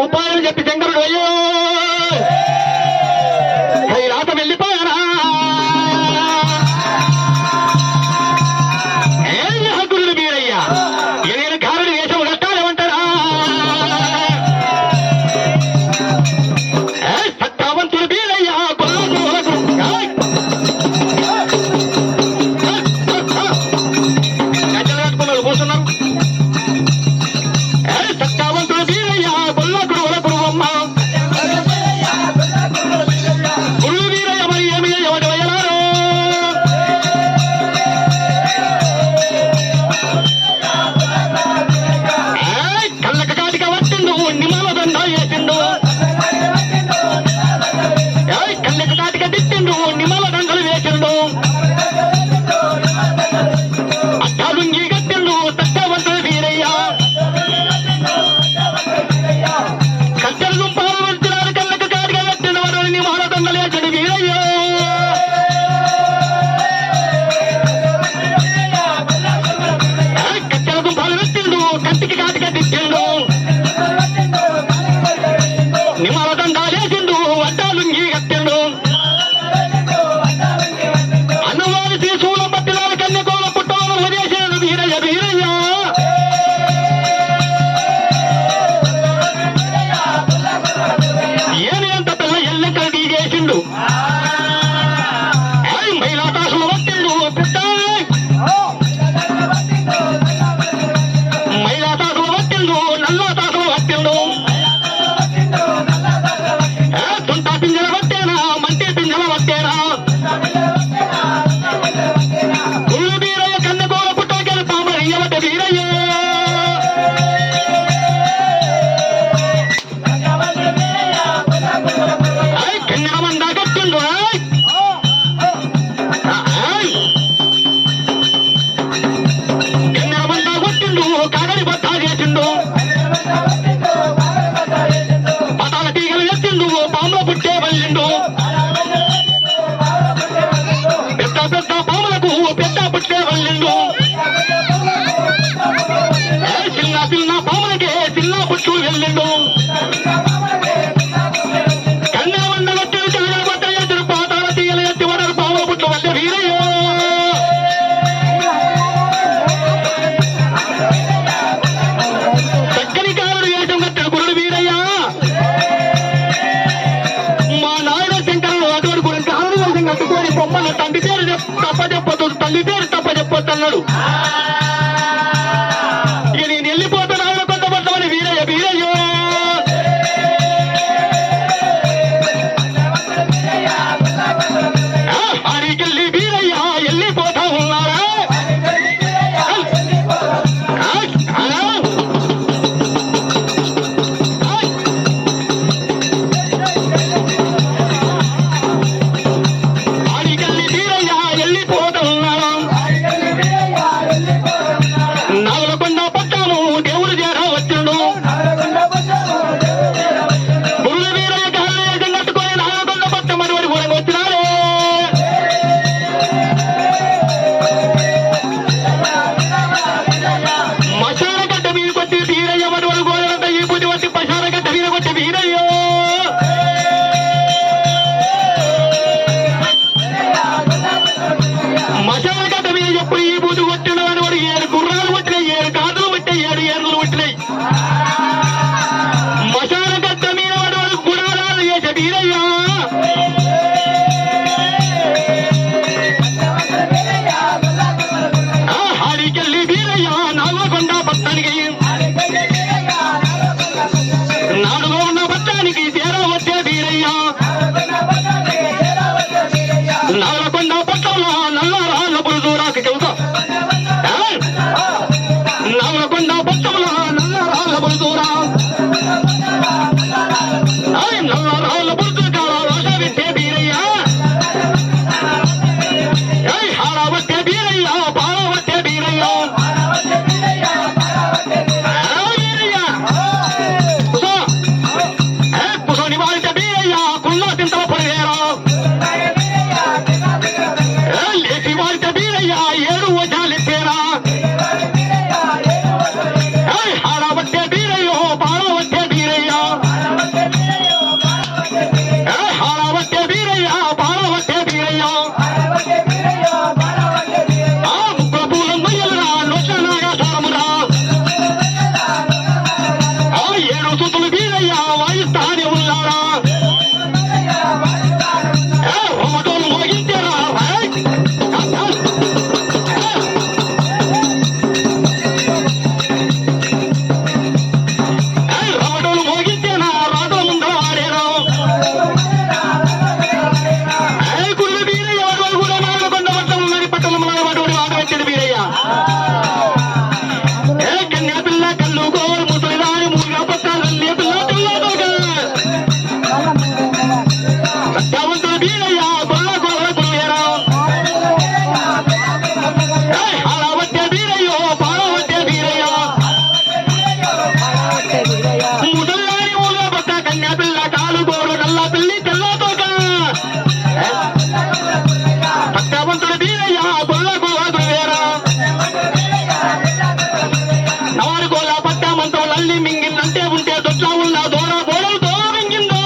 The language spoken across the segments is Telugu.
ఉపాయం చెప్పి శంకరుడు అయ్యో కైలాసం వెళ్ళిపోయారా గురుడు మీరయ్యా నేను కారుడి వేషం కట్టాలేమంటారా సత్తావంతుడు మీరయ్యా కట్టుకున్నారు పోతున్నారు సత్తావంతుడు మీరయ్యా గొల్లకుడు వలకుడు అమ్మ గురుడు వీరయ్య మరి ఏమి ఎవరు అయ్యలారు కళ్ళక కాటిక వచ్చిండు నిమ్మల దండ వేసిండు కళ్ళక కాటిక తిట్టిండు నిమ్మల దండలు వేసిండు అట్టాలుంగి కట్టిండు సత్తావంతుడు వీరయ్య కట్టెల దుంపాలు వచ్చినారు కళ్ళక కాటిక కట్టిండు వాడు నిమ్మల దండలు వేసిండు వీరయ్య కట్టెల దుంపాలు పెట్టిండు కంటికి కాటిక తిట్టిండు నిమ్మల దండాలేసిండు అడ్డాలుంగి కట్టిండు అన్నవారి శిశువుల పట్టినారు కన్యకోల పుట్టోలు వదిలేసాడు వీరయ్య వీరయ్య ఏమి అంత పిల్ల ఎల్లెక్కడ దిగేసిండు మహిళా తాసులు పట్టిండు పెద్ద మహిళా తాసులు పట్టిండు నల్ల తాసులు పట్టిండు తుంటా పింజల పట్టేనా మంటే పింజల పట్టేనా గురుడు వీరయ్య కన్నెకోల పుట్టకెళ్ళి పామరు ఇయ్యబట్ట వీరయ్య కన్నెల మంద కట్టిండు కన్నెల మంద కొట్టిండు కాగడి బత్తా చేసిండు పతాల తీగలు ఎత్తిండు పాముల పుట్టే వల్లిండు పెద్ద పెద్ద పాములకు పెద్ద పుట్టే వల్లిండు చిన్న చిన్న పాములకే చిన్న పుట్టు వెళ్ళిండు కన్నెల మంద కొట్టిండు కన్నెల బట్ట ఎత్తిన పాతాల తీగలు ఎత్తి వడరు పాముల పుట్టు వల్లే వీరయ్య చక్కని కారుడు వేషం కట్టిన గురుడు వీరయ్య మా నాయన శంకరుడు అటువంటి గురి కారుడు వేషం కట్టుకొని బొమ్మలు తండ్రి పేరు తప్ప చెప్పొద్దు తల్లి పేరు తప్ప చెప్పొద్దు అన్నాడు ఇక నేను వెళ్ళిపోతాను ఆయన కొంత పట్టమని వీరయ్య వీరయ్య ఆడికెళ్ళి వీరయ్య వెళ్ళిపోతా ఉన్నారా ఆడికెళ్ళి వీరయ్య వెళ్ళిపోతా ఉన్నారా ఉంటే ఉంటే దొడ్లా ఉన్న దూర గోడలు దూరంగిందో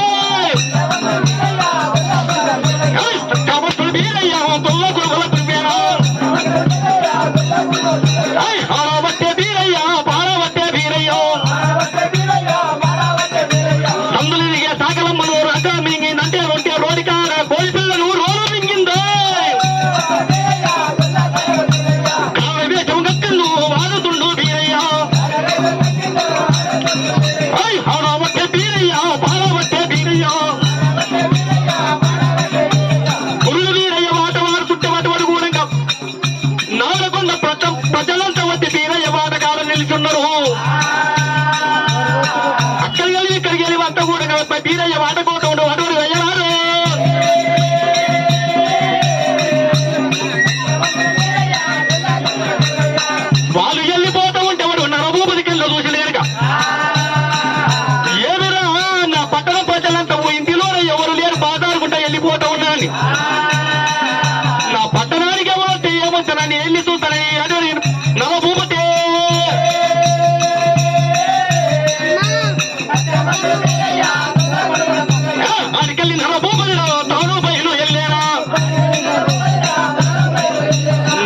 కబట్టులు వీరయ్యా తొల్ల గురువుల దుర్వేనా ఆడబట్టే వీరయ్యా పాడబట్టే వీరయ్యో సందులు దిగే సాగలమ్మను రక మింగిందంటే రొట్టె రోడికార కోడి పిల్లలు రోలు మింగిందో కాళ్ళ వేషం గక్కలు వాడుతుండు వీరయ్యా ఆడబట్టే వీరయ్యా పాడబట్టే వీరయ్యో గురులు వీరయ్య మాట వారు చుట్టబడి కూడా నాలుగొండ ప్రజలంతా వచ్చి వీరయ్య వాటకాడ నిలుచున్నారు ఇక్కడికి వెళ్ళి అంతా కూడా వీరయ్య వాటకోవటం అటువంటి వెయ్యరారు వాళ్ళు వెళ్ళిపోతూ ఉంటే వాడు నరభూపతికి వెళ్ళి చూసి కనుక ఏమిరా నా పట్టణం ప్రజలంతా ఇంటిలోనే ఎవరు లేరు బాధారుకుంటా వెళ్ళిపోతూ ఉన్నాను నా పట్టణానికి ఎవరైతే ఏమొచ్చానని వెళ్ళి చూస్తానని అదే నరభూపతి అడికెళ్ళి నరభూపతి తాను బయలు వెళ్ళారా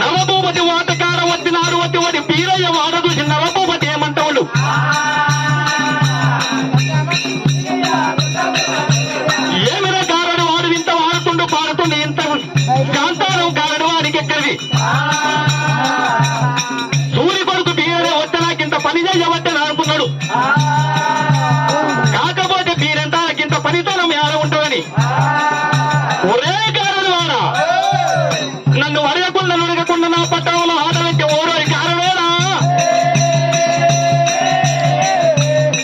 నరభూపతి వాటకాడ వచ్చినారు వచ్చి వాడి వీరయ్య వాడ చూసి నరభూపతి ఏమంటాడు ఏమిరా గారడు వాడు ఇంత వాడుతుండు పాడుతుండు ఇంత కాంతారం గారడు వాడికి ఎక్కడిది సూర్య కొడుకు వీరే వచ్చి నాకింత పని చేయవచ్చని అనుకున్నాడు కాకపోతే వీరంతా నాకింత పనితనం ఏడ ఉంటుందని ఒరే గారడు వాడా నన్ను అడగకుండా నా పట్టణంలో ఆటలకి ఓరో కారణమేనా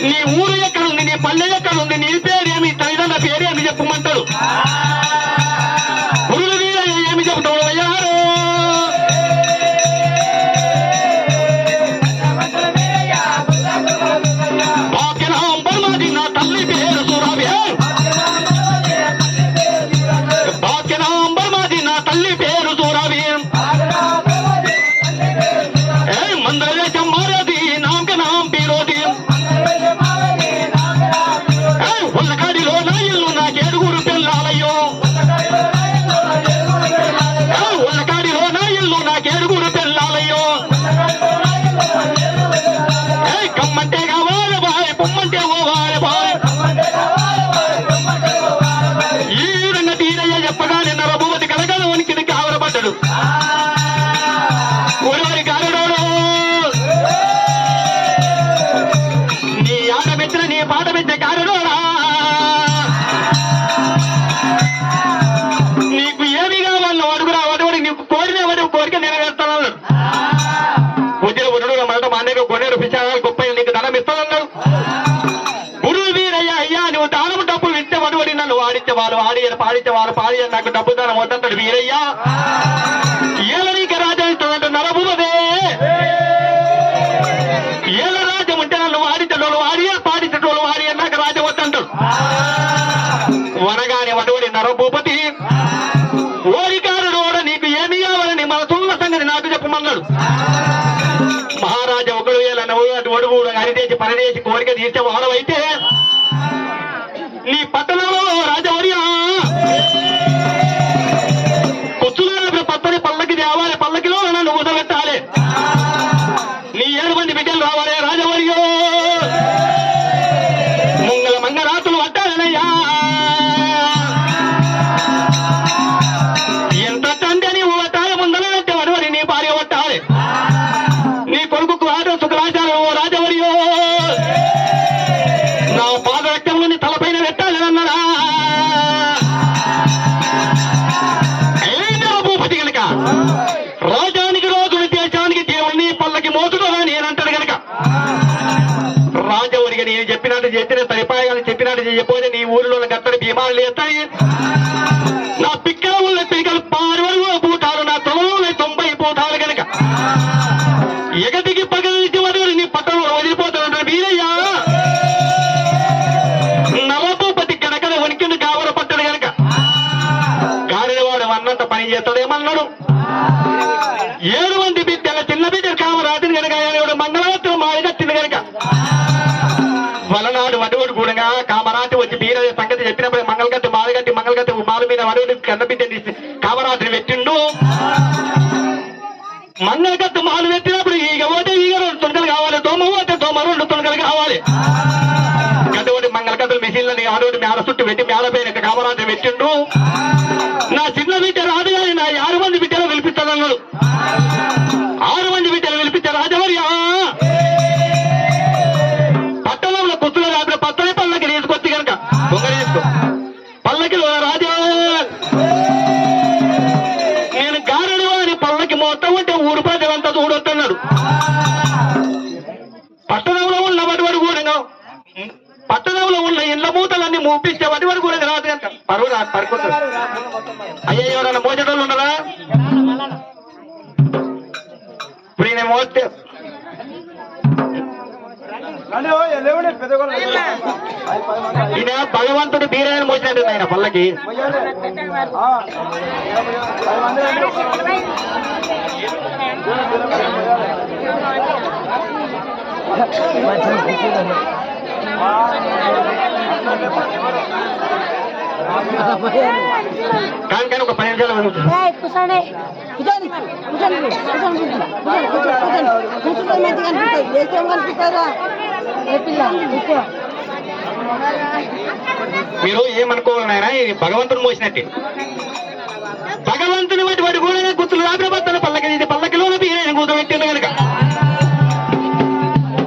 నీ ఊరు ఎక్కడుంది నీ పల్లె ఎక్కడుంది నీ పేరేమి తల్లిదండ్రుల పేరేమి చెప్పమంటాడు గురులు వీరయ్య ఏమి చెప్తాడు అయ్యారు బాక్యనాంబర్మాది నా తల్లి పేరు సూరాబే బాక్యనాంబర్మాది నా తల్లి పేరు సూరాబే మందరవేశం మారది నాంక నాం పీరోది ఉల్లకాడిలో నా ఇల్లు నాకేడుగురు పిల్లాలయ్యో ఉల్లకాడిలో నా ఇల్లు నాకేడుగురు పిల్లాలయ్యో కమ్మంటే కావాలి బాయ్ పొమ్మంటే ఓవాలి బాయ్ ఈ విధంగా తీరయ్య చెప్పగానే నరభూపతి కలగల ఉనికి కావరపడ్డాడు ఊరివారి కారడోడు నీ ఆట మెచ్చిన నీ పాట మెచ్చే కారడోడా నీకు ఏమి కావాలో అడుగురా అటువంటి నీకు కోరిన కోరిక నెరవేర్తానన్నాడు పూజలు ఉడడు మరట మానేరు కొనేరు పిచ్చాలు గొప్ప నీకు ధనం ఇస్తానన్నాడు గురువు వీరయ్య అయ్యా నువ్వు దానము డబ్బులు ఇస్తే అటువంటి నన్ను వాడించే వాళ్ళు పాడించే వాళ్ళు పాడి నాకు డబ్బు దానం వద్దంటాడు వీరయ్య ఏలనీక రాజా ఇస్తుందంట నరభూపదే ఏల రాజ్యం ఉంటే నన్ను వాడించడోళ్ళు వాడియా పాడించటోళ్ళు వాడియా నాకు రాజ్యం వద్దంటాడు వనగానే అటువంటి నరభూపతి ఓరికారుడు నీకు ఏమి కావాలని మన తున్న సంగతి నాకు చెప్పమన్నాడు మహారాజా ఒకడు వేల ఒడుగు అరిదేసి పనిదేసి కోరిక తీర్చే వాడవైతే నీ పట్టణంలో రాజవర్య కొచ్చులో పత్తని పల్లకి తేవాలి పల్లకిలో నన్ను ఊసబెట్టాలి నీ 7 మంది బిడ్డలు రావాలి రాజవర్యో ముంగల మంగరాతులు పట్టాలనయ్యా ఎంత తండ్రి నీవు పట్టాలి ముందలంటే వడవరి నీ భార్య పట్టాలి నీ కొడుకు సుఖరాచారం రాజవర్యో నా పాదరక్తంలోని తలపైన పెట్టాలని అన్నారా భూపతి కనుక రాజానికి రోజులు దేశానికి దేవుడిని పల్లకి మోసుడు నేనంటాడు కనుక రాజవరికి నేను చెప్పినట్టు చెప్పిన పరిపాలన చెప్పినట్టు చెప్పిపోతే నీ ఊరిలో గత్తడి భీమాలు లేస్తాయి నా పిక్కల ఉన్న పిక్కలు 6 వరకు పూటాలు నా తొలలో 90 పూటాలు కనుక ఎగదికి పగలిసి వరకు నీ పట్టణంలో వదిలిపోతాడు వీరయ్య నరభూపతి గనకన వణికింది కావర పట్టడు కనుక గాడివాడు అన్నంత పని చేస్తాడేమన్నాడు 7 మంది బిడ్డల చిన్న బిడ్డలు కావరాతిని కనుక మంగళవారం మాడిగట్టింది కనుక అటువంటి కూడా కామరాత్రి వచ్చి బీర సంగతి చెప్పినప్పుడు మంగళగత్తి మాల మీద వరుడు కన్నబిడ్డని కామరాత్రి పెట్టిండు. మంగళగత్తి మాలు పెట్టినప్పుడు ఈగ పోతే ఈగ 2 తుణకలు కావాలి, దోమ పోతే దోమ 2 తుణకలు కావాలి. అటువంటి మంగళగత్తులు మిషన్లని అటువంటి మేడ చుట్టూ పెట్టి మేడ పైన కామరాత్రి పెట్టిండు. నా చిన్న బిడ్డ రాదు కానీ నా 6 మంది బిడ్డలు పిలిపిస్తానన్నాడు. 6 మంది బిడ్డలు పిలిపించారు. రాజవర్యా పట్టణంలో కుత్తులు రాత్రి పత్తని పల్లకి తీసుకొచ్చి కనుక దొంగ తీసుకో పల్లకిలో రాజా నేను గారడి వారి పల్లకి మొత్తం ఉంటే ఊరు ప్రజలంతా చూడొస్తున్నాడు. పట్టణంలో ఉన్న వడివడి కూడా పట్టణంలో ఉన్న ఇండ్ల మూతలన్నీ మూపిస్తే వడివడి కూడా రాదు కనుక పరువు పరుకుంటారు. అయ్యా ఎవరన్నా మోసేటోళ్ళు ఉన్నారా? ఇప్పుడు ఈయన మోస్తే ఈయన భగవంతుడు బీరాయని మోసినట్టు ఆయన పల్లకి. కానీ ఒక 10 నిమిషాలు మీరు ఏమనుకోవాలన్నాయన ఇది భగవంతుడు మోసినట్టే. భగవంతుని వాటి వాటి కూడా గుర్తులు రాబోతున్న పల్లకి పల్లకిలోన బీరైన కూతబెట్టిండు కనుక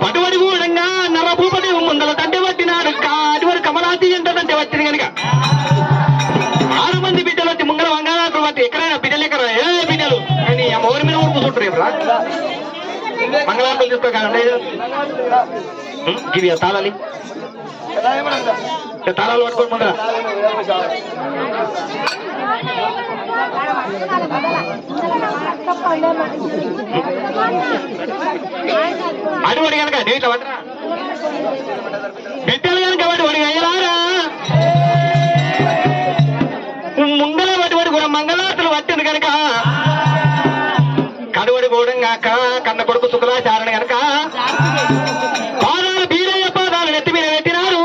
పటువడి గూడంగా నరభూపతి ముందల దండె పట్టినాడు. అటువంటి కమలాతి ఎంత దండె పట్టింది కనుక 6 మంది బిడ్డలు వచ్చి ముంగల వంగారాత్రులు బట్టి ఎక్కడైనా బిడ్డలు ఎక్కడ ఏ బిడ్డలు అని ఊరి మీద ఊరు కూర్చుంటారు. ఇప్పుడు మంగళార్తులు తీసుకోకండి. ఇవి తాళాలి తాళాలు పట్టుకోండి ముందర. అటువంటి కనుక నీటిలో పట్టరా బిడ్డలు కనుక వాటి అయ్యలారా ముంగల వాటి కూడా మంగళార్తులు పట్టింది కనుక కడువడి గోడం కాక కన్న కొడుకు శుక్లాచారణ కనుక పాదాలు బీరయ్య పాదాలు నెత్తి మీద పెట్టినారు.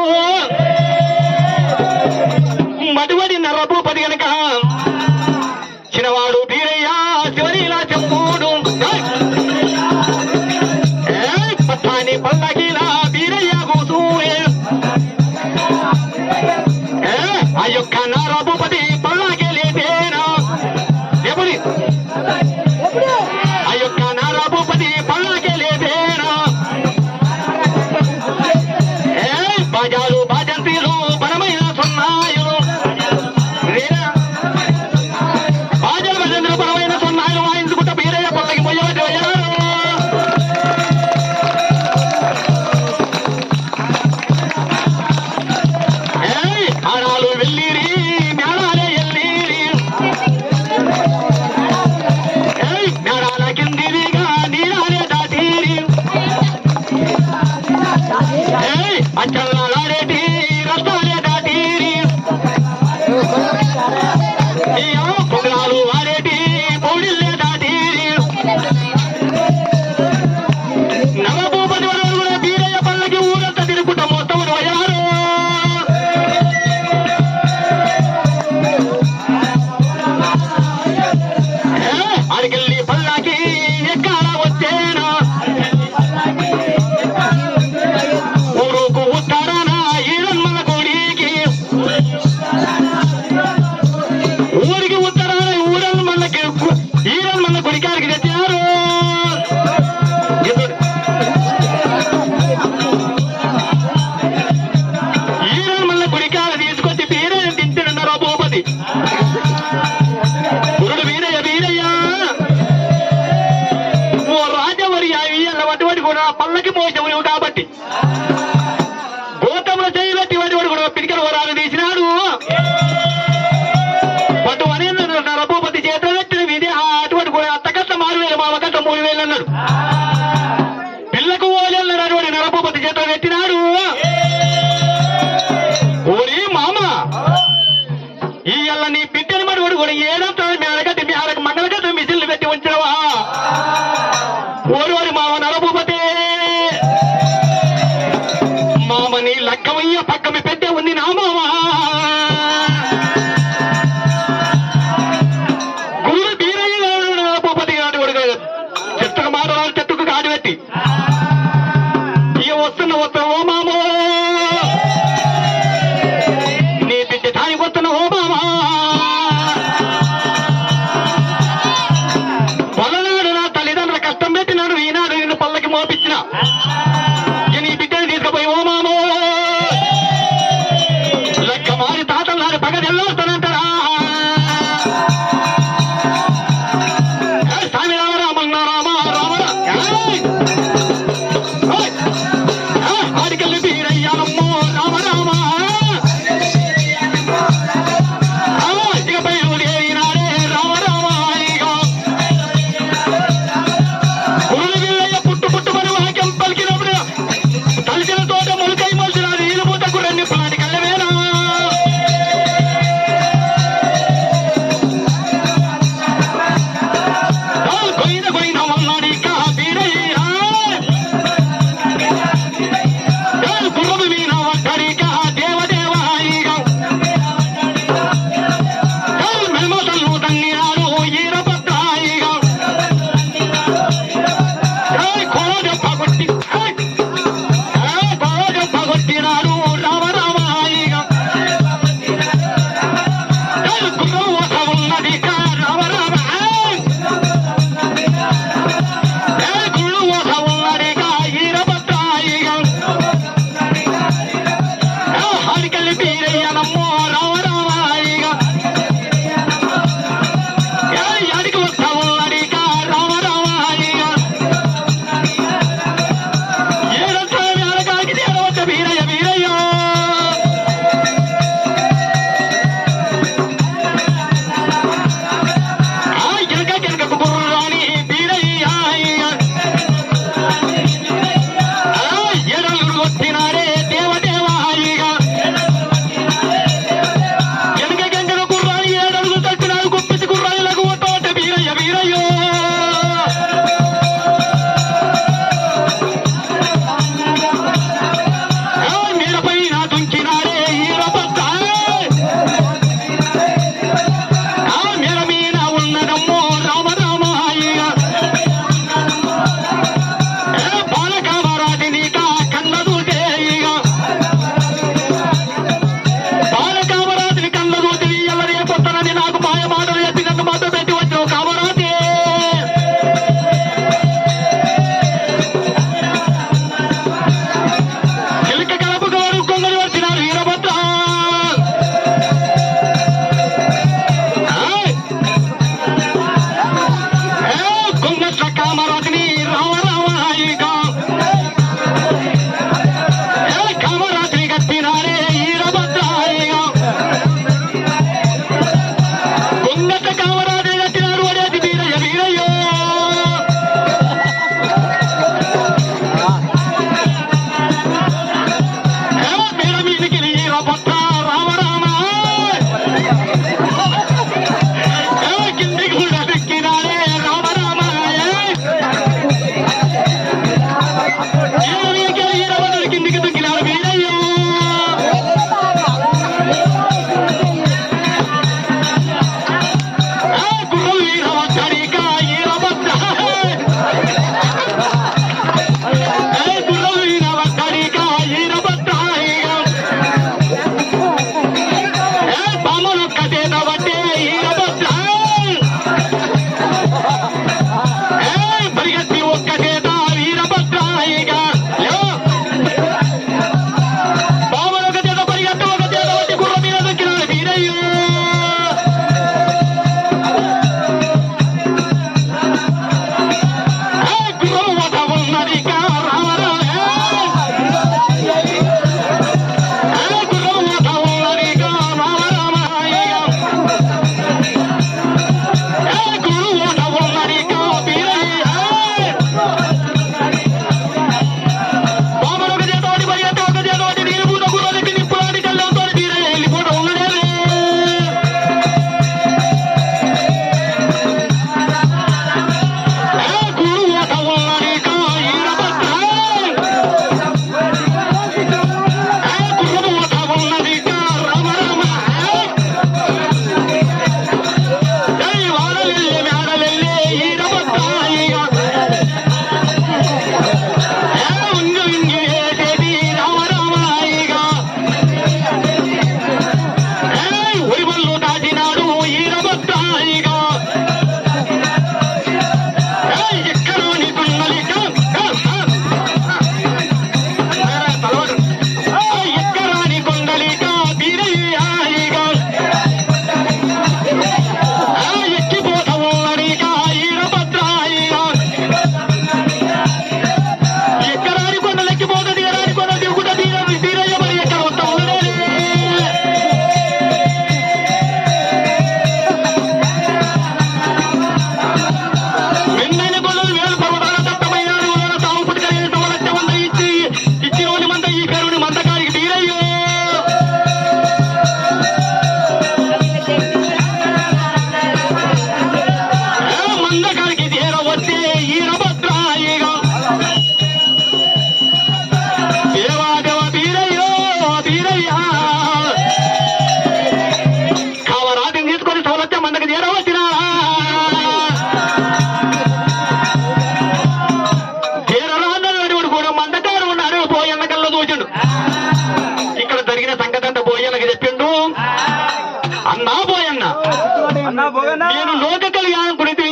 మటువడి నర్రభూపతి కనుక చిన్నవాడు బీరయ్య చివరి ఇలా చెప్పుడు పట్టాని పల్లకిలా బీరయ్య కూతూ ఆ యొక్క నర్రభూపతి పల్లకి లేపేనా ఎప్పుడు ఆ యొక్క నర్రభూపతి పల్లకి లేపేనా బాజాలు బాజంతీలు బలమైన సున్నాయులు బాజాలు భజంతులు బలమైన సున్నాయులు వాయించుకుంటా బీరయ్య పల్లకి పోయేవాడు. ఆడాలు వెళ్ళిరి మేళాలే ఎల్లిరి మేళాల కిందిరిగా నీరాలే దాటిరి అచ్చల్లాడేటి రస్తాలే దాటిరి పొగలాలు వాడేటి పౌడిల్లే దాటిరి నవభూపతి వరకు కూడా బీరయ్య పల్లకి ఊరంతా తిరుగుకుంటా మొత్తం పోయారు. అడికెళ్ళి పల్లకి ఎక్కడ వచ్చేనా ఊరుకు ఉత్తరాన ఈరన్మల గుడికి ఊరికి ఉత్తరాన ఈరన్మల గుడికారికి తెచ్చారు. ఈరన్మల గుడికారు తీసుకొచ్చి బీరయ్య తింటున్నారు భూపతి. గురుడు వీరయ్య ఓ రాజవరి అటువంటి కూడా పల్లకి మోసము కాబట్టి గోతంలో చేయబెట్టి వాటి కూడా పిడికల వరాలు తీసినాడు. పటు అని నరభూపతి చేత పెట్టిన విధి అటువంటి కూడా అత్తకట్ట 6,000 మామకట్ట 3,000 అన్నాడు. పిల్లకు ఓలన్నాడు. అటువంటి నరభూపతి చేత పెట్టినాడు. ఓరి మామ ఇయ్యాల నీ బిడ్డని మడుగుడు కూడా ఏడంతా మేడగట్టి మేడకు మంగళగట్ట మిసిల్లు పెట్టి ఉంచినవా ఓరి మామ నరభూపతి మామ నీళ్ళ లగ్గమయ్య పక్కమి పెట్టే ఉంది నా మామా గురువు బీరయ్య భూపతి గారి కొడుకు చెట్టుకు మాటలు చెట్టుకు కాడి పెట్టి ఇక వస్తున్న ఓ మామో నీ బిడ్డ దానికి వస్తున్న ఓ మామా పొలనాడు నా తల్లిదండ్రుల కష్టం పెట్టినాడు ఈనాడు నిన్ను పల్లకి మోపించిన నీ బిడ్డని తీసుకుపోయి ఓ మామో కంట పోయనకి చెప్పిండు. అన్నా పోయన్న నేను లోక కళ్యాణం గురించి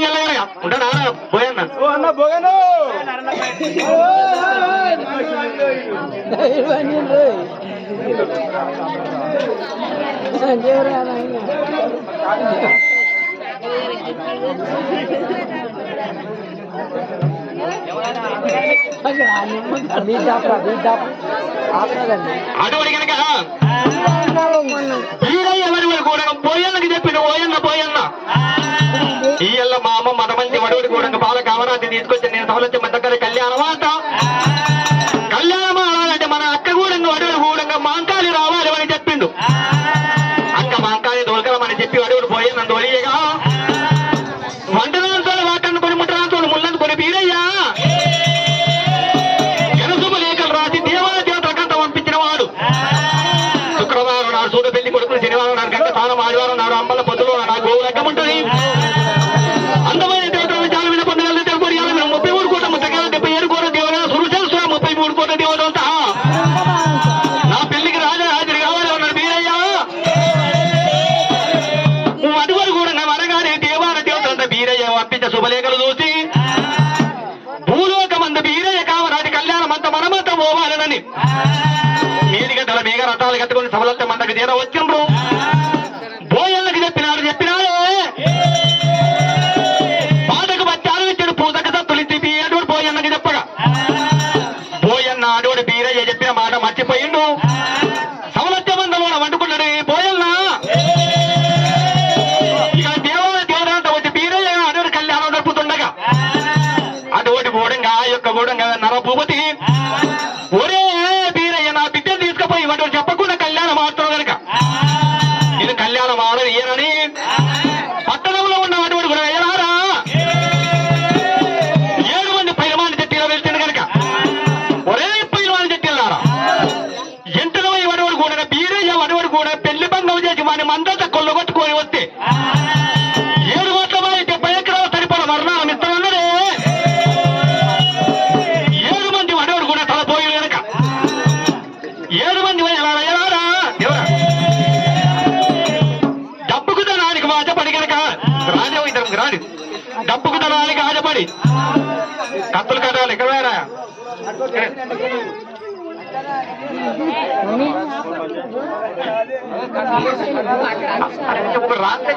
ఉంటాడా పోయన్న అన్న బోగను అటువంటి కనుక ఎవరి కూడా పోయన్నకి చెప్పిండు. పోయన్న పోయన్న ఈయల్ల మా అమ్మ మన మంచి వడుగుడి కూడా బాల కామరాజు తీసుకొచ్చి నేను సవలొచ్చి మన దగ్గర కళ్యాణం అంట. కళ్యాణం ఆడాలంటే మన అక్క కూడా వడుగుడు కూడా మాంకాలి రావాలి అని చెప్పిండు. అక్క మాంకాలి దొరకమని చెప్పి వడుగుడు పోయన్న దొరియగా వంటరాంతోలు వాటను కొని ముట్టరాంతోలు ముళ్ళను కొని బీరయ్యా జనశుభ లేఖలు రాసి దేవాల దేవతకంత పంపించిన వాడు. శుక్రవారం నాడు సూర్య పెళ్లి కొడుకులు, శనివారం నాడు గంట స్థానం, ఆదివారం నాడు అంబల పొద్దులు నా గోవు లెక్కం ఉంటుంది. అందమైన దేవతల విచారం మీద పొందగల తెలుగు 33 కోట్ల ముత్తకాల 77 కోట్ల దేవత సురుచేశ్వర 33 కోట్ల దేవతంతా నా పెళ్లికి రాజా హాజరు కావాలి అన్నాడు బీరయ్య. అటువరు కూడా అనగానే దేవాల దేవతంతా బీరయ్య పంపించే శుభలేఖలు చూసి భూలోకమందు బీరయ్య కామరాజు కళ్యాణం అంతా మనమంతా పోవాలనని మేడిగడ్డల మేఘ రథాలు కట్టుకుని సభలంతా మందకు చేర వచ్చిండ్రు. బోయళ్ళకి చెప్పినాడే పాటకు వచ్చారు ఇచ్చాడు పూజకు సత్తులు తిప్పి అటువంటి బోయన్నకి చెప్పగా బోయన్న అటువంటి బీరయ్య చెప్పిన మాట మర్చిపోయిండు. సవలత్య మందలో వండుకున్నాడు బోయన్న. ఇక దేవరంతా వచ్చి బీరయ్య అటువంటి కళ్యాణం జరుపుతుండగా అటువంటి గూడంగా ఆ యొక్క గూడంగా నరభూపతి ఒరే బీరయ్య నా బిడ్డను తీసుకుపోయి ఇటువంటి చెప్పకుండా కళ్యాణం ఆడుతున్నావు కనుక నేను కళ్యాణం ఆడని ఏనని పట్టణంలో ఉన్న అటువంటి కూడా ఎలారా 7 మంది పైలమాని చెట్టిలో వెళ్తుంది కనుక ఒరే పైలమాని చెట్టిల్లారా ఎంతలో ఇవడవాడు కూడా బీరయ్య వడవాడు కూడా పెళ్లి బంధం చేసి వాడిని మందంతా కొల్లగొట్టుకొని వస్తే 7 కోట్ల 70 ఎకరాలు సరిపడ వర్ణాలు ఇస్తానన్నాడే. 7 మంది వడవాడు కూడా తలపోయి కనుక 7 మంది ఎలారా ఎవరా డబ్బుకు తనానికి ఆశపడి కనుక రాజా ఇద్దరం రాని డబ్బుకు తనానికి ఆశపడి కత్తులు కట్టాలి ఇక్కడ వేరా రాక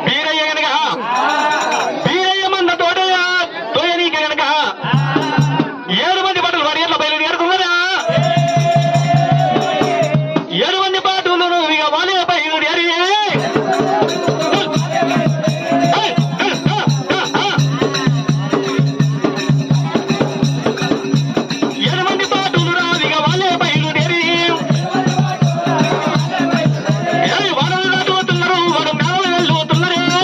బీరయ్య కనుక బీరయ్య మంద తోయనీక కనుక 7 మంది పాటలు వారి ఎట్లా బయలుదేరుతున్నారా 7 మంది పాటలు ఇక వాళ్ళే బయలుదేరి 7 మంది పాటలు ఇక వాళ్ళే బయలుదేరి వాడలు దాటుతున్నారు వాడు మేళలు వెళ్ళిపోతున్నారు.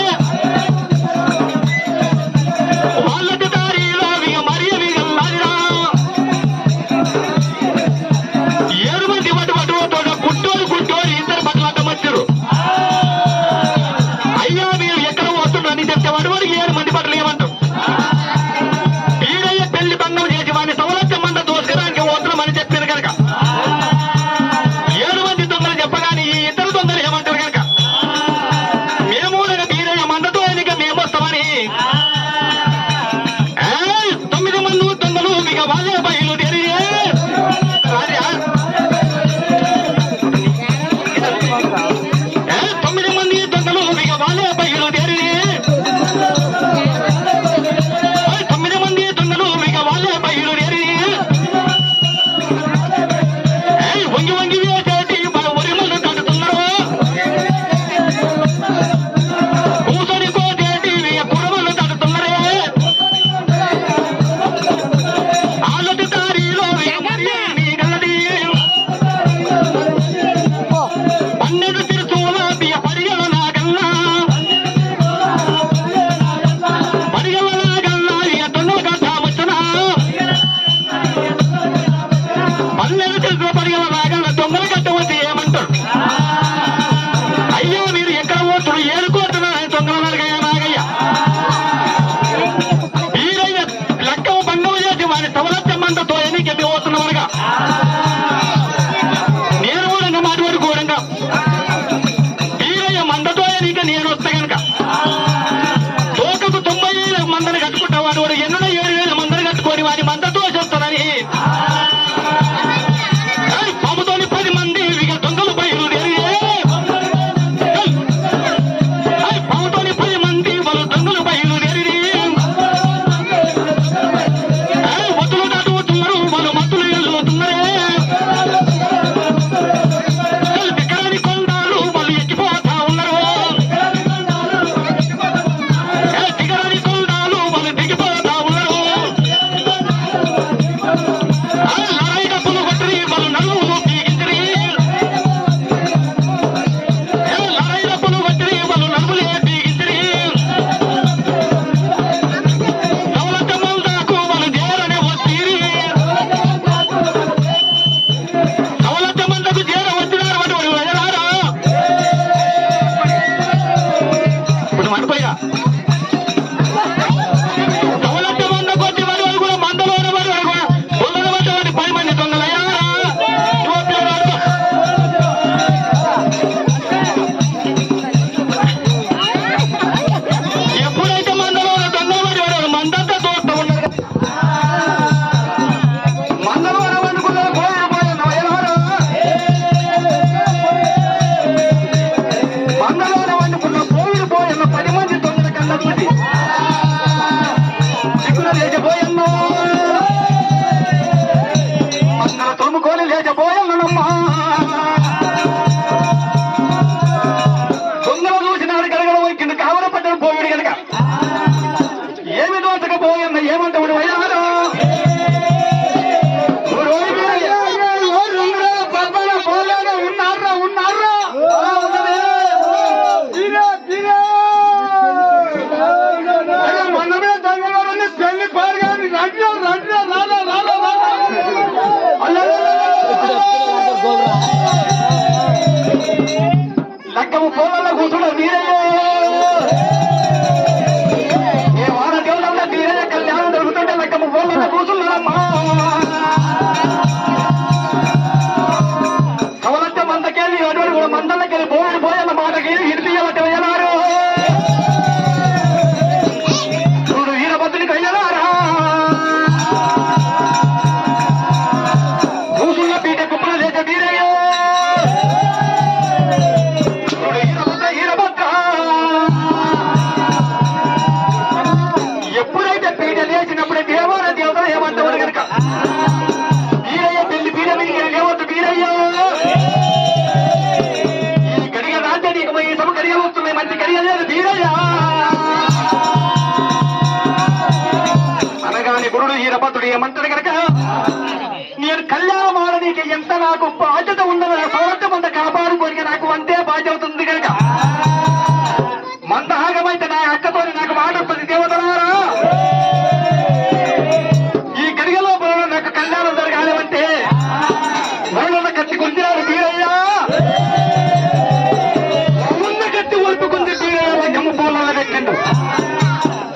పెట్టిండు.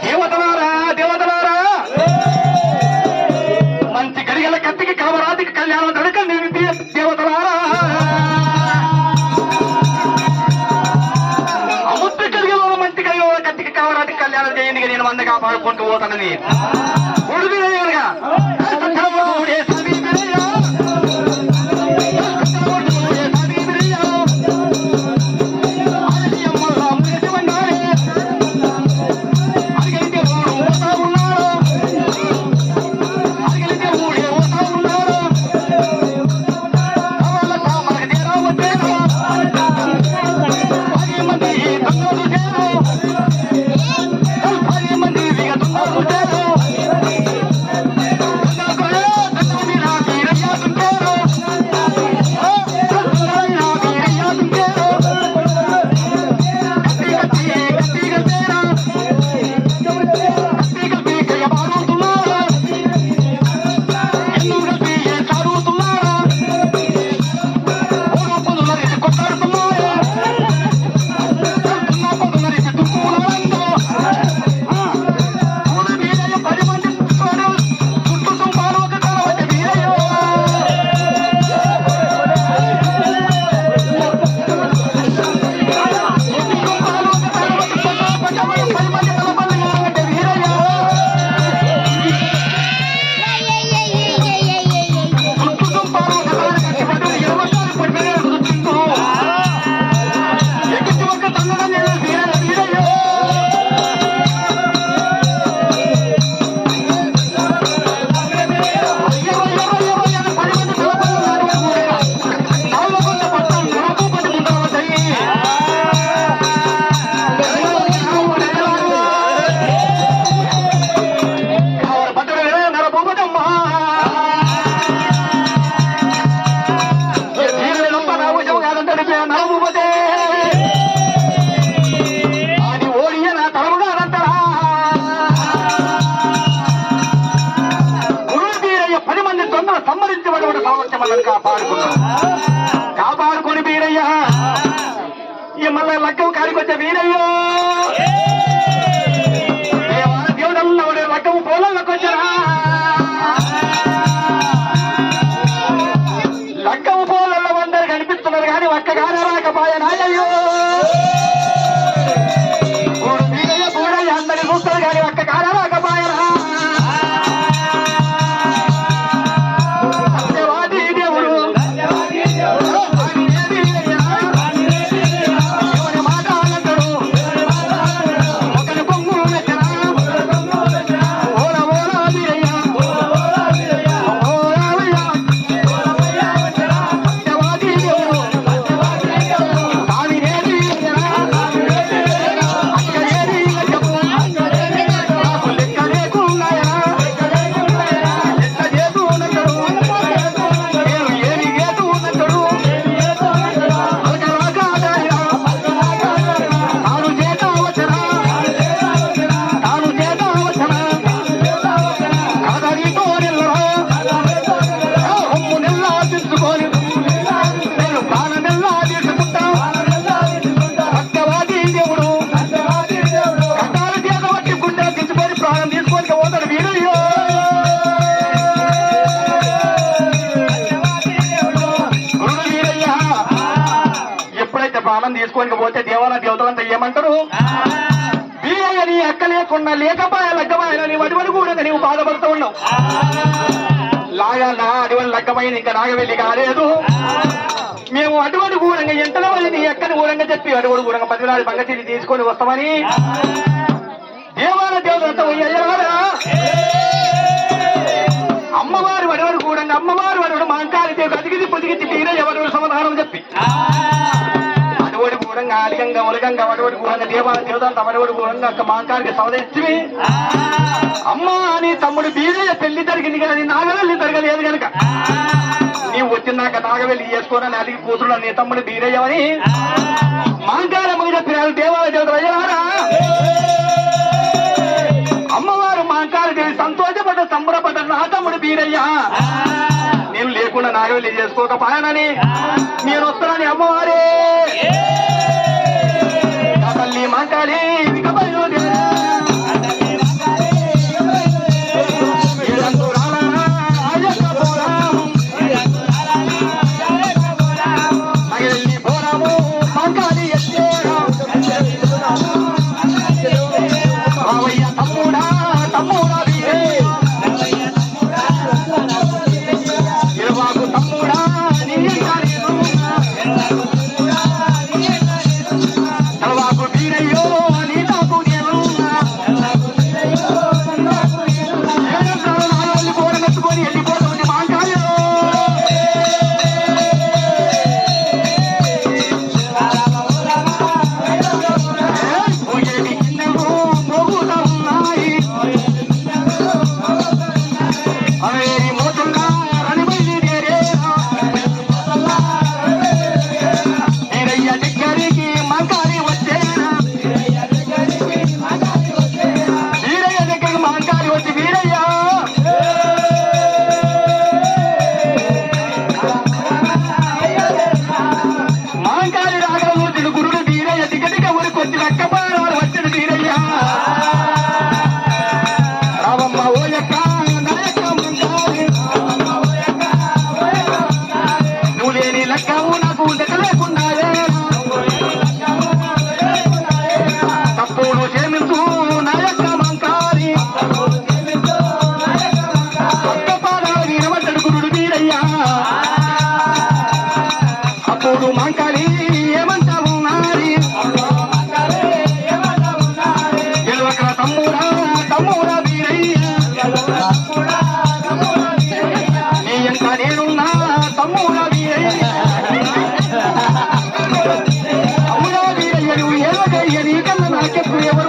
దేవతలారా దేవతలారా, మంచి గడిగల కత్తికి కామరాతికి కళ్యాణం దొరకండి దేవతలారా. అముద్ర కలిగిన మంచి కలిగిన కత్తికి కామరాతికి కళ్యాణం చేయండి. నేను మంద కాపాడుకుంటూ పోతానని ఉడిదిగా కాపాడుకొని వీరయ్యా ఈ మళ్ళీ లక్కం కాడికొచ్చే వీరయ్యో దేవుడన్నవాడు లక్కం పోలకొచ్చరా. లక్కం పోలలో అందరు కనిపిస్తున్నారు కానీ ఒక్కగానే రాకపోయా నాయయ్యో. వీరయ్య కూడయ్య అందరిని చూస్తారు కానీ ఒక్కగానే రాకపోయరా. ప్రాణం తీసుకొని పోతే దేవాల దేవతలంతా ఏమంటారు? వీరయ్య నీ అక్క లేకుండా లేకపోయా లగ్గమాయని వడివడి కూడా నీవు బాధపడుతూ ఉన్నావు. లాగా నా అటువంటి లగ్గమైన ఇంకా నాగవెల్లి కాలేదు. మేము అటువంటి కూడంగా ఎంతలో నీ అక్కని కూడంగా చెప్పి అటువంటి కూడంగా 10 నాడు బంగచీని తీసుకొని వస్తామని దేవాల దేవతలంతా అయ్యారా. అమ్మవారు వడివడు కూడంగా అమ్మవారు వడివడు మాంకాలి దేవు అతికిది పొదిగిచ్చి వీరయ్య వడివడు సమాధానం చెప్పి అటువంటి కూడంగా ఆలికంగా ఒలగంగా వడివడు కూడంగా దేవాల దేవతలంతా వడివడు కూడంగా అక్క మాంకాలికి సవదచ్చి అమ్మా అని తమ్ముడు వీరయ్య పెళ్లి జరిగింది కానీ నాగవెల్లి జరగలేదు కనుక నీవు వచ్చినాక నాగవెల్లి చేసుకోనని అడిగి కూతురు నీ తమ్ముడు వీరయ్యమని మాంకాలమ్మ చెప్పినారు దేవాల దేవతలు అయ్యారా. అమ్మవారు మాంకాలదేవి సంతోషపడ్డ సంబరపడ్డ నా తమ్ముడు వీరయ్య నేను లేకుండా నాగవెల్లి చేసుకోకపోయానని నేను వస్తానని అమ్మవారే తల్లి మాంకాలి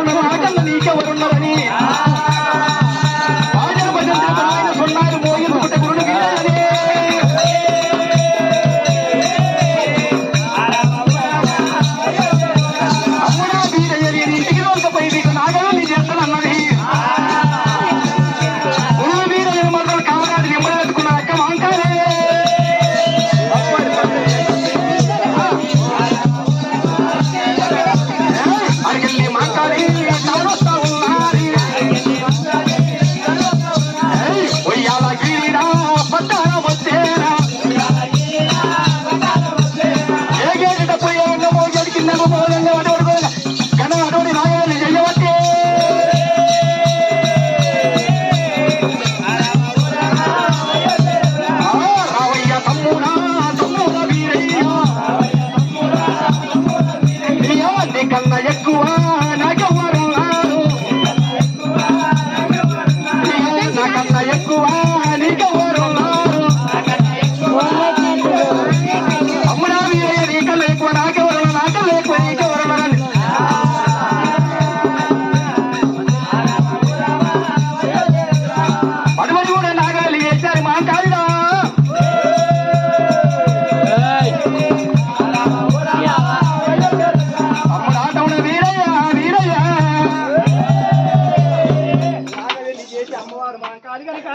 నీకెవరున్నారు నాకన్నా నీకెవరున్నారని ఆయన సొన్నాయి మోయిలు పుట్ట గురుడు వీరయ్యనే అమ్ముడా వీరయ్యని ఇంటికి రోజుపై నీకు నాగలు నీ చేస్తానన్నది గురువు వీరయ్య మొదలు కామరాజు నిమ్మలు పెట్టుకున్న అక్క మాంకారే అడిగి మాంకాలి కావస్తా ఉన్నది ఒయ్యాల గీరా పట్టాల వచ్చేనా ఏగేట పోయేంగ మోగేడి కింద మోగంగ అడోడు కన అడోడి నాగలి చెయ్యవట్టే రావయ్య తమ్ముడా తమ్ముడ వీరయ్య నీకన్నా ఎక్కువ నాకెవ్వరున్నారు నాకన్నా ఎక్కువ నీకెవ్వరున్నారు అమ్ముడా వీరయ్య నీకన్నా ఎక్కువ నాకెవరు నాకన్నా ఎక్కువ నీకెవరున్నారని పడవది కూడా నాగాలి వేశారు మా కాలిదా తమ్ముడు ఆట ఉన్న వీరయ్య వీరయ్య చేసి అమ్మవారు మా కాదు కనుక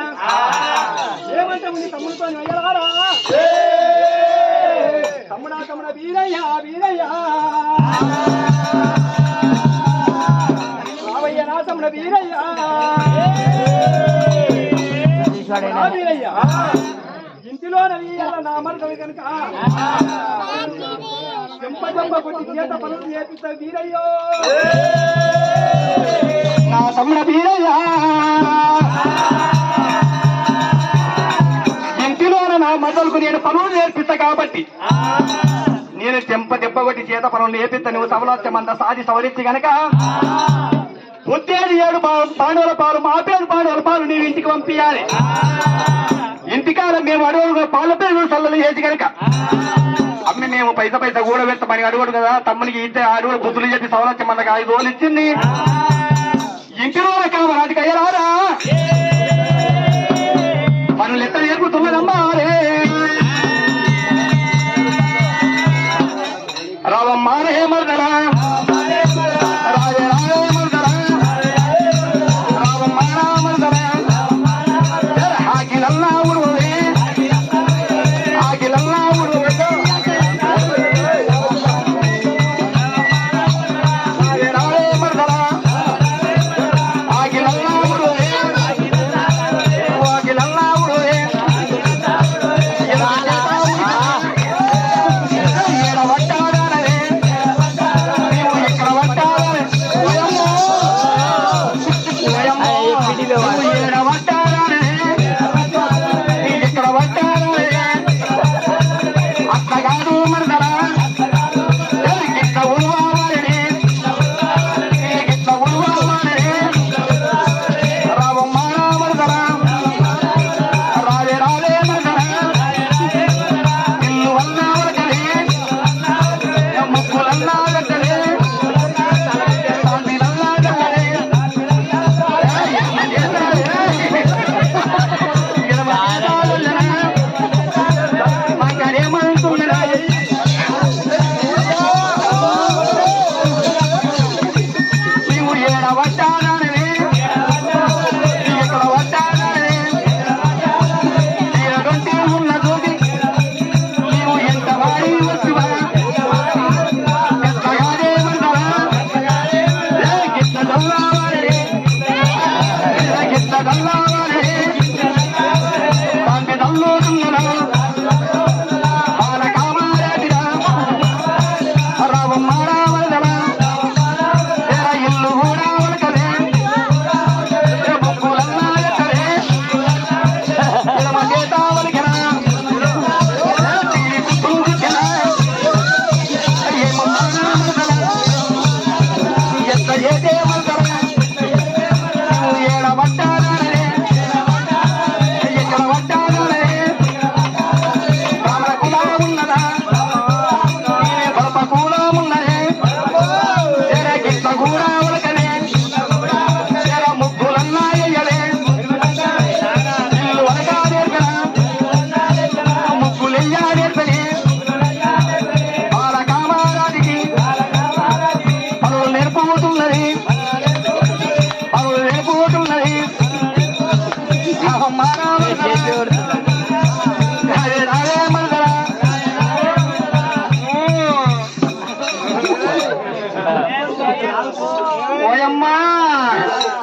ఏమంటే ఉంది తమ్ముడితో వెళ్ళారా తమ్ముడా వీరయ్య వీరయ్య రావయ్య నా తమ్ముడ వీరయ్య వీరయ్య ఇంటిలో వీయాల నా మరదలు కనుక చెంప కొట్టి చేత పనులు చేపిస్తా వీరయ్యో నా తమ్ముడ వీరయ్య ఇంటిలో నా మద్దలకు నేను పనులు నేర్పిస్తా కాబట్టి నేను చెంప దెబ్బ కొట్టి చేత పనులు నేర్పిస్తా నువ్వు సవలత్యమంతా సాధి సవరించి గనక పుట్టేది 7 పాండవుల పాలు మా పేరు పాండవుల పాలు నీవు ఇంటికి పంపించాలి ఇంటికాడ మేము అడుగు పాల పేరు సల్లలు చేసి కనుక అమ్మి మేము పైసా కూడా పెడతామని అడుగుడు కదా తమ్మునికి ఇచ్చే అడుగుడు బుద్ధులు చెప్పి సవలత్యమందకి 5 రోజులు ఇచ్చింది ఇంటిలో కామరాజుకి అయ్యరారా పనులు ఎక్కడ నేర్పుతున్నదమ్మా రావమ్మా రే మర్దరా రాజే రాజే మర్దరా రావమ్మా రా మర్దరా ఆగిలల్లా ఉరువే ఆగిలల్లా ఉరువే రాజే రాజే మర్దరా ఆగిలల్లా ఉరువే ఆగిలల్లా ఉరువే ఇల్లు కూడా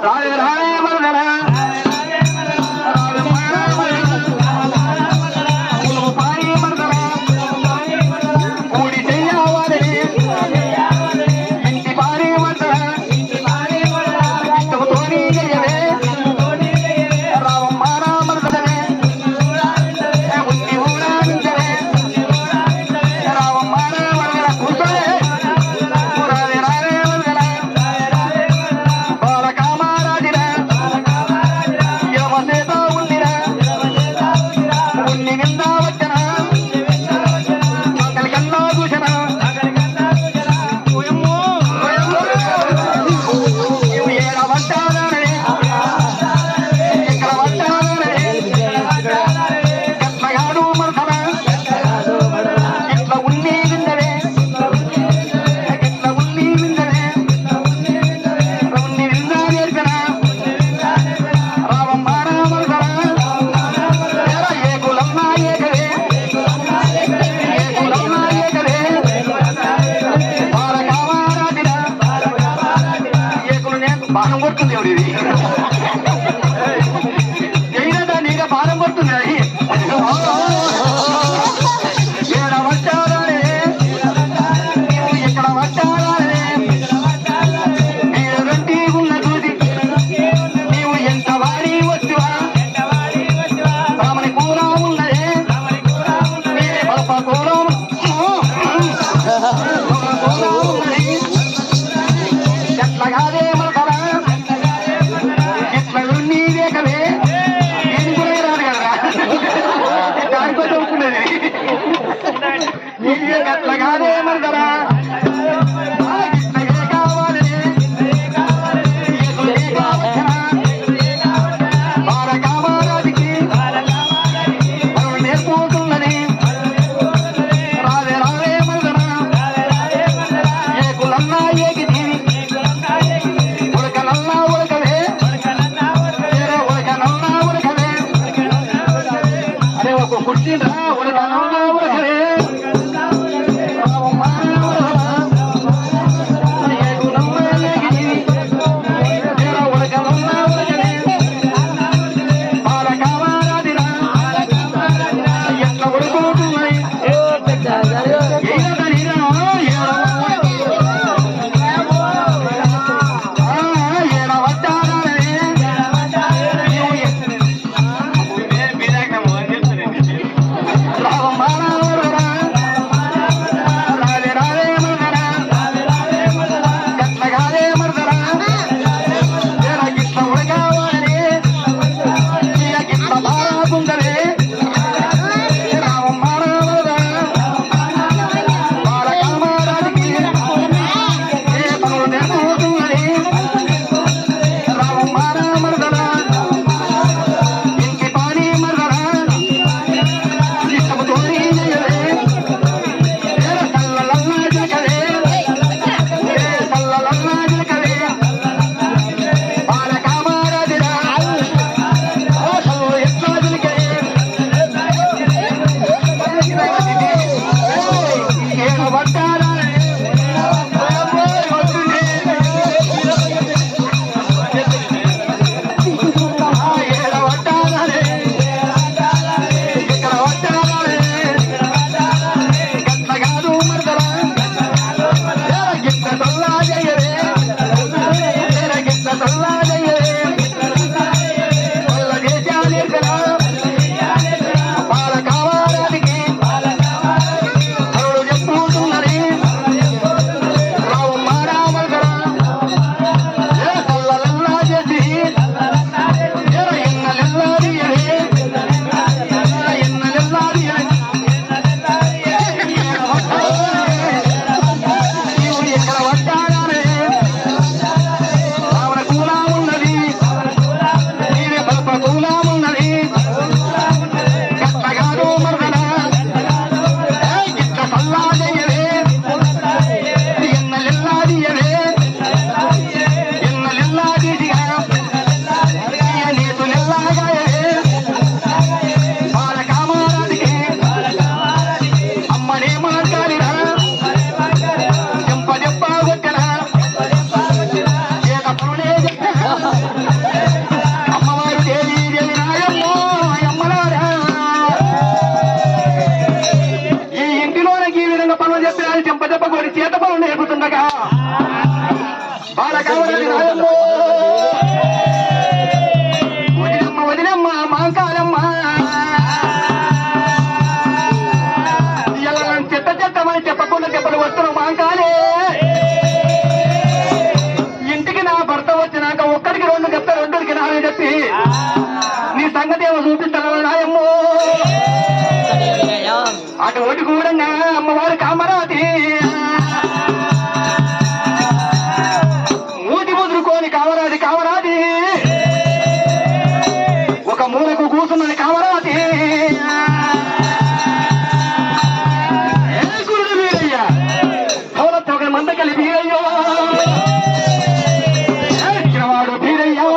రావే రావే మరదల పారి మరదల కూడి చెయ్యవాలి ఇంటి పారి మరదల ఇష్టముతోని చెయ్యవే రావమ్మ రామరదలే ఉన్ని ఊరా వింటవే రావమ్మ రామరదల కూర్చోవే రావే రావే మరదల బాలకామారాజిన యమసేత ఉందిరా ఉన్ని నింద వచ్చిన కలికన్నా దూషణ నువ్వు ఏడ పట్టాలనే ఇక్కడ పట్టాలనే గట్లగాడు మరదల ఇట్లా ఉన్ని విందవే ఇట్లా ఉన్ని విందవే ఉన్ని వింద నేర్పిన రావమ్మ రామరదల ఏ కులమ్మ ఏకవే ఏ కులమ్మ ఏకవే బాలకామారాధిన ఏకులు నేను బాణం కొడుతుంది ఎవరు ఇది జైనదా నీగా బాణం కొడుతుంది అది ఏడ పట్టాలనే నువ్వు ఇక్కడ పట్టాలనే ఏడంటి ఉన్న చూసి నీవు ఎంత వాడి వచ్చువా రామని కూర ఉన్నదే పలప కూర ఉన్నది ఎట్లా కాదే మరదల ఇట్లా ఉన్ని వేకవే నేను కూడా రాదు కదా దానికో చదువుకున్నది ఎట్లా కాదే మరదల ఇట్లా ఏ కావాలి బాలకామారాజికి మనం నేర్పుతున్నది రావే రావే మరదల ఏ కులన్నా ఏకి తీరి ఉడకనల్లా ఉడకవే ఉడకనల్లా ఉడకవే అరే ఒక కుర్చీరా ఉడకనల్లా ఉడకవే రావమ్మ రామరదల ఏ కులన్నా ఏకి తీరి ఉడకనల్లా ఉడకవే బాలకామారాధిన ఎట్లా ఉడుకుతున్నాయి అమ్మవారు దేవి దేవి నాయమ్మో అమ్మలారా ఈ ఇంటిలోనికి ఈ విధంగా పనులు చెప్పిన చెంప చెప్ప కొడి చేత పనులు నేర్పుతుండగా బాల కావాలి నాయమ్మో వదినమ్మ వదినమ్మ మాంకాలమ్మ చెత్త చెత్తమని చెప్పకుండా చెప్పలు వస్తున్న మాంకాలే ఇంటికి నా భర్త వచ్చినాక ఒక్కడికి రెండు చెప్తా రెండుకి నాలుగు చెప్పి నీ సంగతి ఏమో చూపిస్తాను నాయమ్మో అటువంటి కూడా అమ్మవారు కామరాతి మూతి ముదురుకోని కామరాది కామరాది ఒక మూలకు కూర్చున్నది కామరాతి మందకలి బీరయ్యో వాడు బీరయ్యో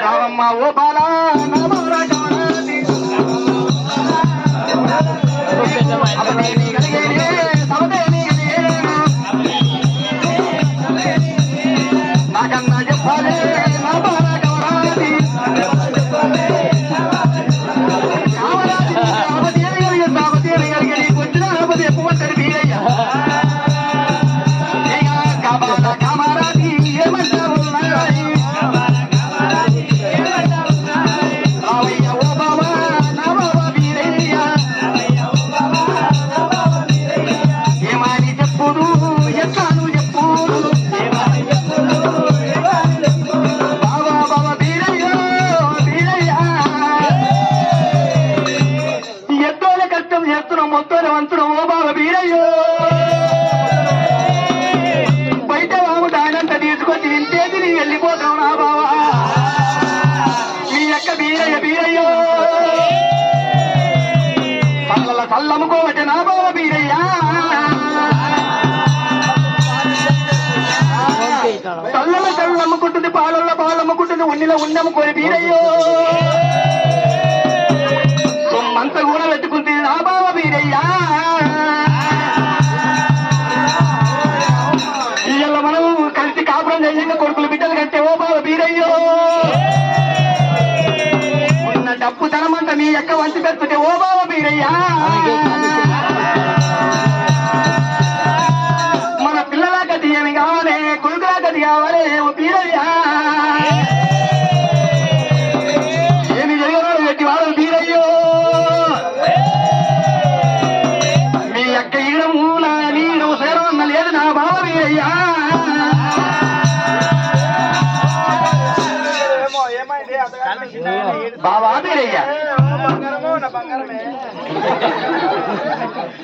రావమ్మ ఓ బాలా నాకన్నా చెప్పాలి నా బాలా కవరాది వచ్చిన ఎప్పుమంటారు వీరయ్య కామారాది ఏమంటారు కళ్ళమ్ముకోవచ్చే నా బావ బీరయ్యా కళ్ళలో కళ్ళు అమ్ముకుంటుంది పాలల్లో పాలు అమ్ముకుంటుంది ఉన్నిలో ఉన్నమ్ముకొని బీరయ్యో సొమ్మంతా కూడా పెట్టుకుంటుంది నా బావ బీరయ్యా ఇళ్ళ మనం కలిసి కాపురం చేయంగా కొడుకులు బిడ్డలు కట్టే ఓ బావ బీరయ్యో ఉన్న డబ్బు తనమంట మీ ఎక్క వంచి పెట్టుకుంటే ఓ బావ బీరయ్యా మన పిల్లల గతి ఏమి కావాలి కొడుకులా గది కావాలి బీరయ్యా ఏమి జరిగినాడు గట్టి వాడు బీరయ్యో మీ అక్క ఈడము నా నీరు సేరవన్న లేదు నా బావ బీరయ్యా బాబా బీరయ్యా బంగారమో నా బంగారమే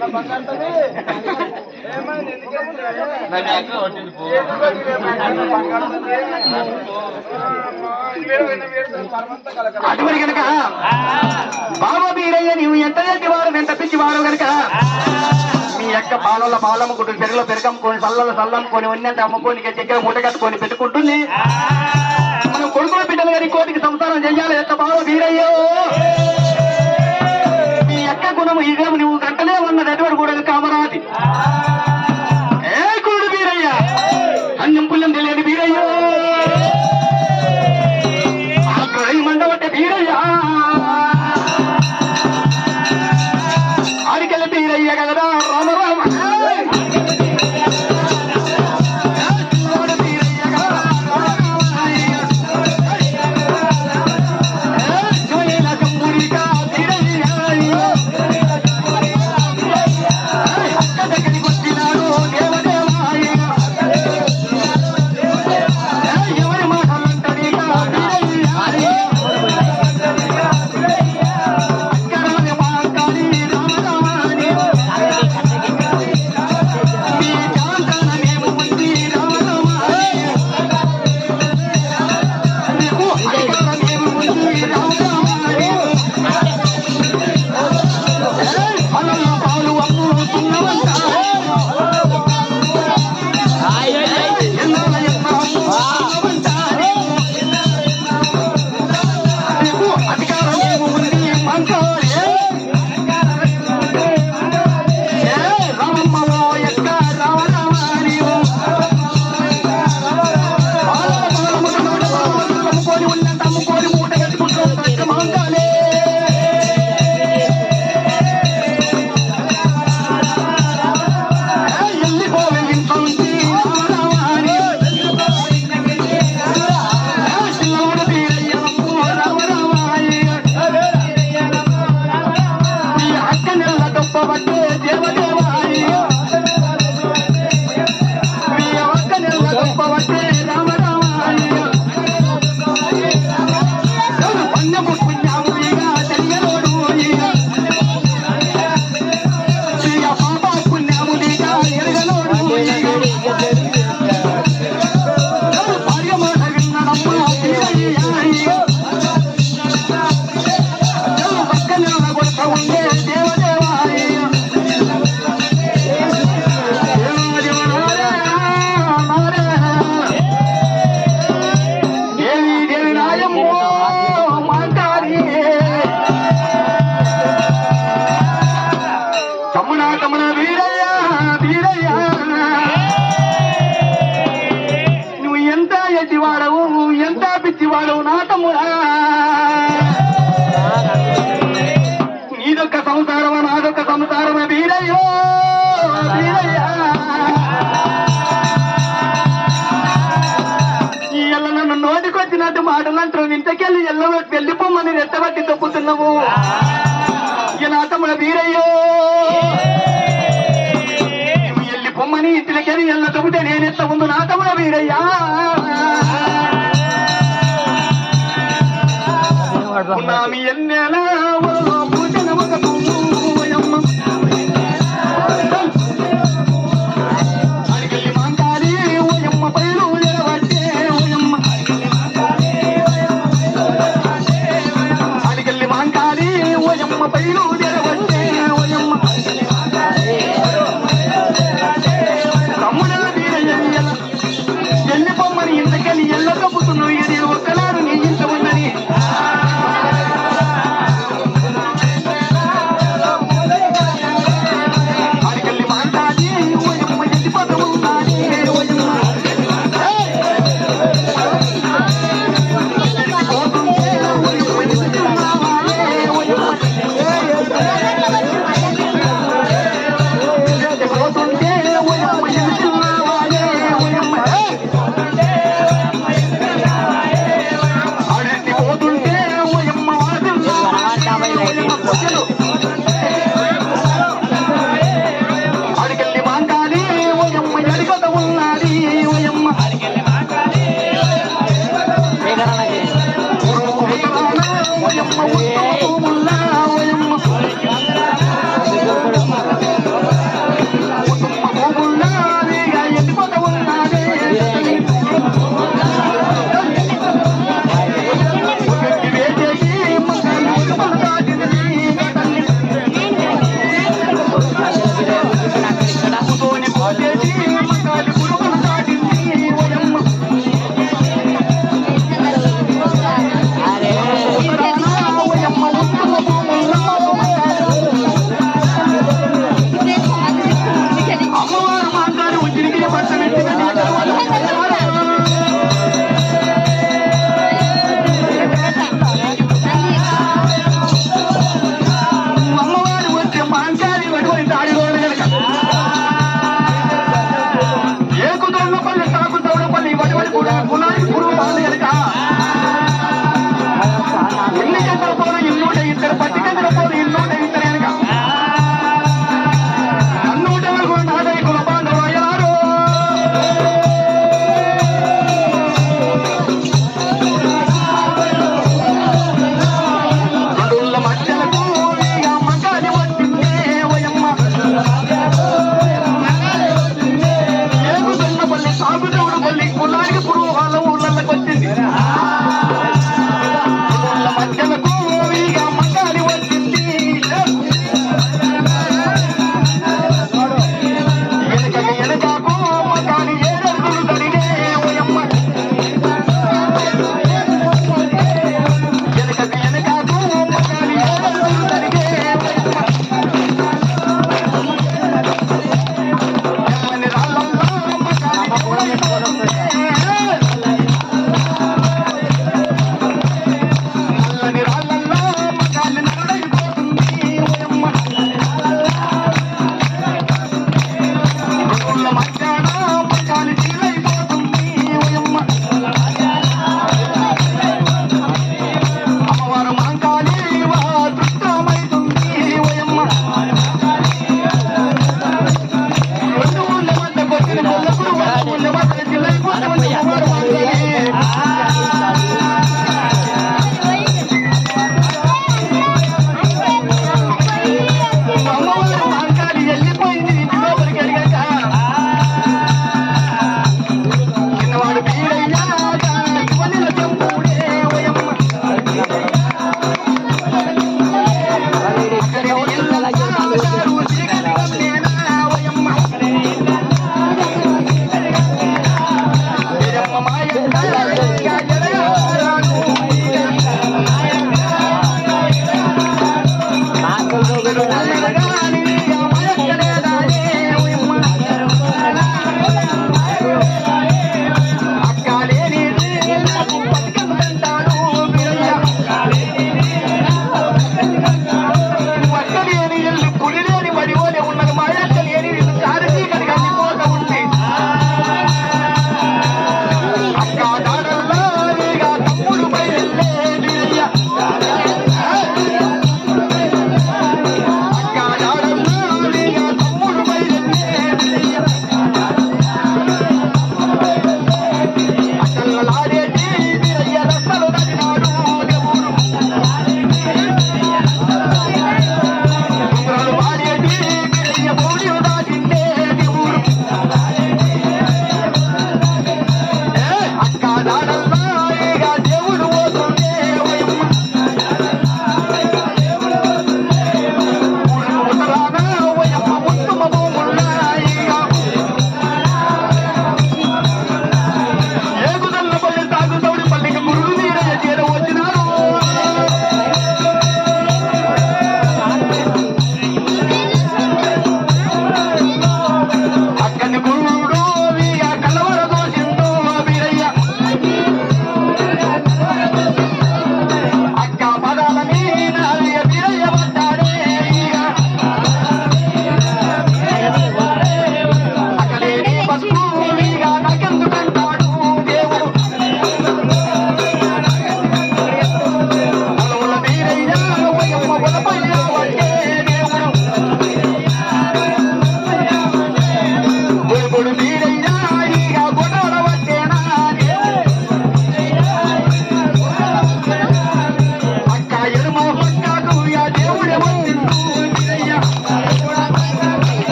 నా బంగారం ఏమైంది అటువంటి కనుక బాబా బీరయ్య నీవు ఎంత చేసేవాడు ఎంత పిచ్చివాడు కనుక మీ యొక్క పాలల్లో పాలమ్ముకుంటుంది పెరుగులో పెరగమ్ముకొని సల్లలో సల్లమ్ముకొని ఉన్నంత అమ్ముకొని చక్కెర మూట కట్టుకొని పెట్టుకుంటుంది మనం కొడుకుల బిడ్డలు గారి కోటికి సంసారం చెయ్యాలి ఎంత బాబా బీరయ్యో మీ యొక్క గుణము ఈ గుణము నువ్వు గంటలే ఉన్నది ఎటువంటి కూడా కామరాది ఏ కుడు బీరయ్య అన్నం పుల్లం తెలియని బీరయ్యో మండబట్టే బీరయ్య ఆడికెళ్ళ బీరయ్య కదా రామ రామ మాటలంటారు ఇంతకెళ్ళి వెళ్ళిపోమని రెట్టబట్టి తప్పుతున్నావు ఇక నా తమ్ముడ బీరయ్యో వెళ్ళిపోమ్మని ఇంటికెళ్ళి ఎల్ల తప్పితే నేనెత్త ముందు నా తమ్ముడ బీరయ్యా మీ ఎన్నెలా పూజన ఒక పువ్వమ్మ అడికెళ్ళి మాంకాలి ఓయమ్మ పైరు ఎడబట్టే ఓయమ్మ అడికెళ్ళి మాంకాలి ఓయమ్మ పైరు ఎడబట్టే ఓయమ్మ తమ్ముడల వీరయ్య వెళ్ళిపోమ్మని ఇంతకెళ్ళి ఎల్ల తప్పుతున్నావు ఇది ఒక్కనాడు నీ ఇంత ఉందని అమ్మవారు